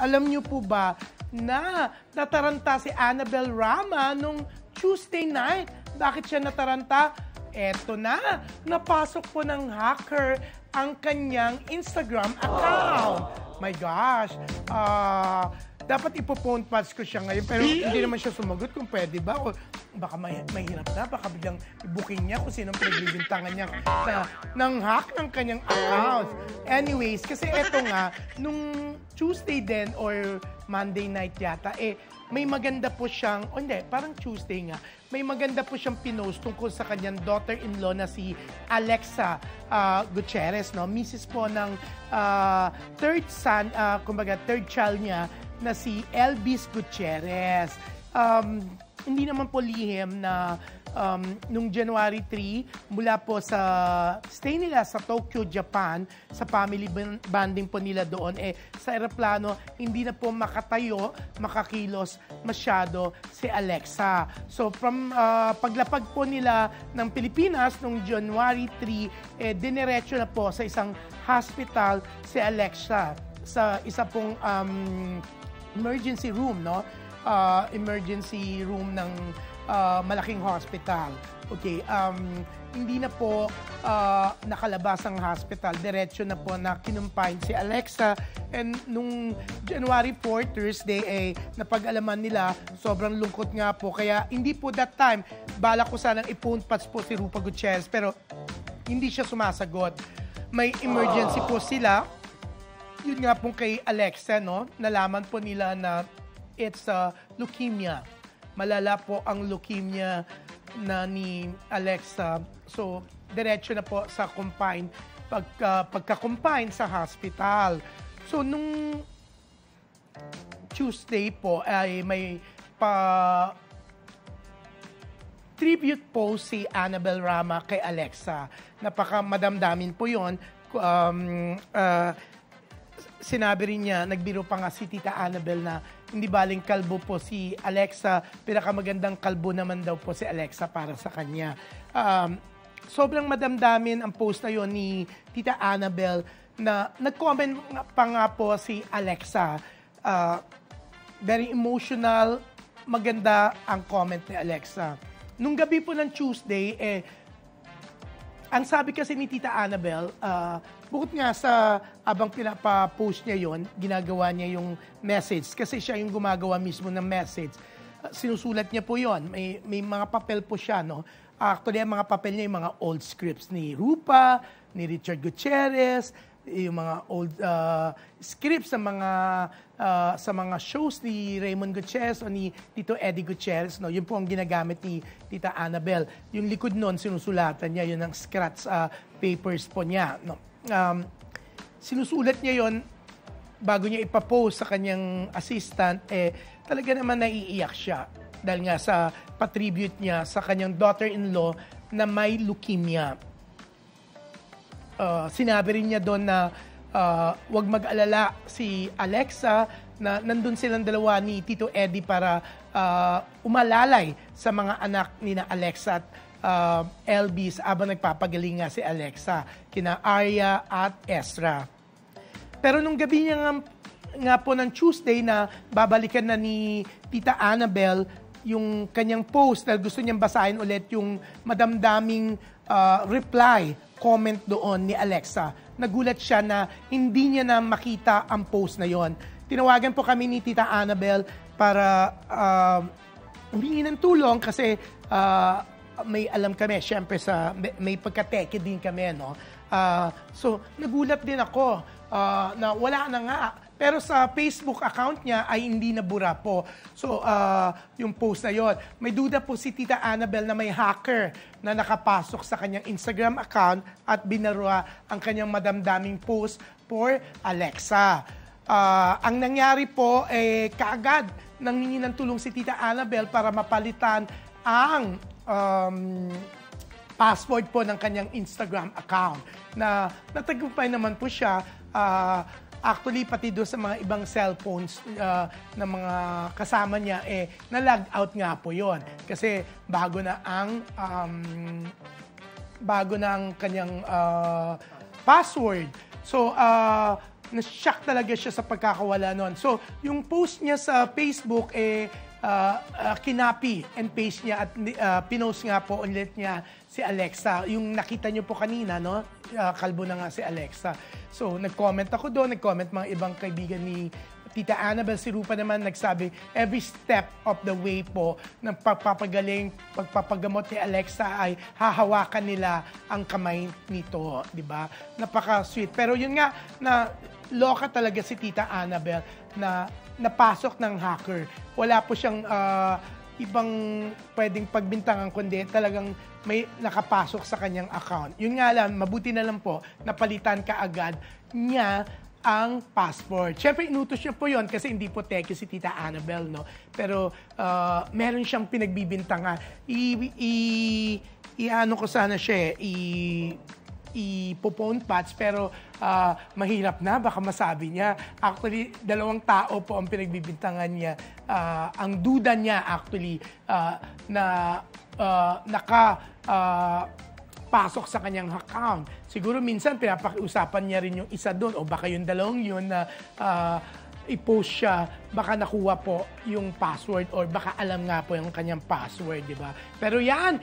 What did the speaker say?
alam niyo po ba na nataranta si Annabel Rama nung Tuesday night? Bakit siya nataranta? Eto na, napasok po ng hacker ang kanyang Instagram account. My gosh, dapat ipo-phone pass ko siya ngayon pero hindi naman siya sumagot kung pwede ba o baka mahirap na, baka biglang i-booking niya kung sinong pinagbibintangan niya ng hack ng kanyang account. Anyways, kasi eto nga, nung Tuesday din or Monday night yata, may maganda po siyang, hindi, parang Tuesday nga, may maganda po siyang pinost tungkol sa kanyang daughter-in-law na si Alexa Gutierrez, no? Mrs. po ng third son, kumbaga third child niya na si Elvis Gutierrez. Hindi naman po lihim na nung January 3, mula po sa stay nila sa Tokyo, Japan, sa family bonding po nila doon, sa aeroplano, hindi na po makatayo, makakilos masyado si Alexa. So, from paglapag po nila ng Pilipinas nung January 3, diniretso na po sa isang hospital si Alexa, sa isa pong emergency room, no? Emergency room ng malaking hospital. Okay, hindi na po nakalabas ang hospital. Diretso na po na kinumpine si Alexa. And nung January 4, Thursday, napag-alaman nila, sobrang lungkot nga po. Kaya hindi po that time, balak ko sanang i-phone patch po si Rupa Gutierrez, pero hindi siya sumasagot. May emergency po sila. Yun nga po kay Alexa, no? Nalaman po nila na it's leukemia. Malala po ang leukemia na ni Alexa. So, diretso na po sa confine, pagka-confine sa hospital. So, nung Tuesday po ay may tribute po si Annabel Rama kay Alexa. Napaka-madamdamin po yun. Sinabi rin niya, nagbiro pa nga si Tita Annabel na hindi baling kalbo po si Alexa, pinakamagandang kalbo naman daw po si Alexa para sa kanya. Sobrang madamdamin ang post na yon ni Tita Annabel na nag-comment pa nga po si Alexa. Very emotional, maganda ang comment ni Alexa. Nung gabi po ng Tuesday, ang sabi kasi ni Tita Annabel, bukod nga sa abang pinapa-post niya yon, ginagawa niya yung message. Kasi siya yung gumagawa mismo ng message. Sinusulat niya po yon. May mga papel po siya, no? Actually, ang mga papel niya yung mga old scripts ni Rupa, ni Richard Gutierrez, yung mga old scripts sa mga shows ni Raymond Gutierrez o ni Tito Eddie Gutierrez, no? Yun po ang ginagamit ni Tita Annabel. Yung likod nun, sinusulatan niya, yun ang scratch papers po niya, no? Sinusulat niya yon bago niya ipapost sa kanyang assistant, talaga naman naiiyak siya dahil nga sa patribute niya sa kanyang daughter-in-law na may leukemia. Sinabi rin niya doon na wag mag-alala si Alexa, na nandun silang dalawa ni Tito Eddie para umalalay sa mga anak ni na Alexa at Elvis habang nagpapagaling nga si Alexa, kina Arya at Ezra. Pero nung gabi niya nga po ng Tuesday na babalikan na ni Tita Annabel yung kanyang post dahil gusto niyang basahin ulit yung madamdaming reply, comment doon ni Alexa. Nagulat siya na hindi niya na makita ang post na yon. Tinawagan po kami ni Tita Annabel para humingi ng tulong kasi may alam kami, syempre may pagkateke din kami, no? So, nagulat din ako na wala na nga. Pero sa Facebook account niya ay hindi nabura po. So, yung post na yon. May duda po si Tita Annabel na may hacker na nakapasok sa kanyang Instagram account at binara ang kanyang madamdaming post for Alexa. Ang nangyari po, kaagad nanghingi ng tulong si Tita Annabel para mapalitan ang password po ng kanyang Instagram account na natagumpay naman po siya. Actually, pati doon sa mga ibang cellphones ng mga kasama niya, na-log out nga po yon. Kasi bago na ang kanyang password. So, na-shock talaga siya sa pagkakawala nun. So, yung post niya sa Facebook, kinapi and paste niya at pinost nga po ulit niya si Alexa. Yung nakita niyo po kanina, no? Kalbo na nga si Alexa. So, nag-comment ako doon, nag-comment mga ibang kaibigan ni Tita Annabel. Si Rupa naman nagsabi, every step of the way po ng pagpapagaling, pagpapagamot ni Alexa ay hahawakan nila ang kamay nito, di ba? Napaka-sweet. Pero yun nga, na loka talaga si Tita Annabel na napasok ng hacker. Wala po siyang ibang pwedeng pagbintangan, kundi talagang may nakapasok sa kanyang account. Yun nga lang, mabuti na lang po, napalitan ka agad niya ang password. Siyempre, inutos niya po yon kasi hindi po teke si Tita Annabel, no? Pero meron siyang pinagbibintangan. Ano ko sana siya, i-phone patch, pero mahirap na, baka masabi niya. Actually, 2 tao po ang pinagbibintangan niya. Ang duda niya, actually, na pasok sa kanyang account. Siguro minsan pinapakiusapan niya rin yung isa doon o baka yung 2 yun na i-post siya, baka nakuha po yung password or baka alam nga po yung kanyang password, di ba? Pero yan,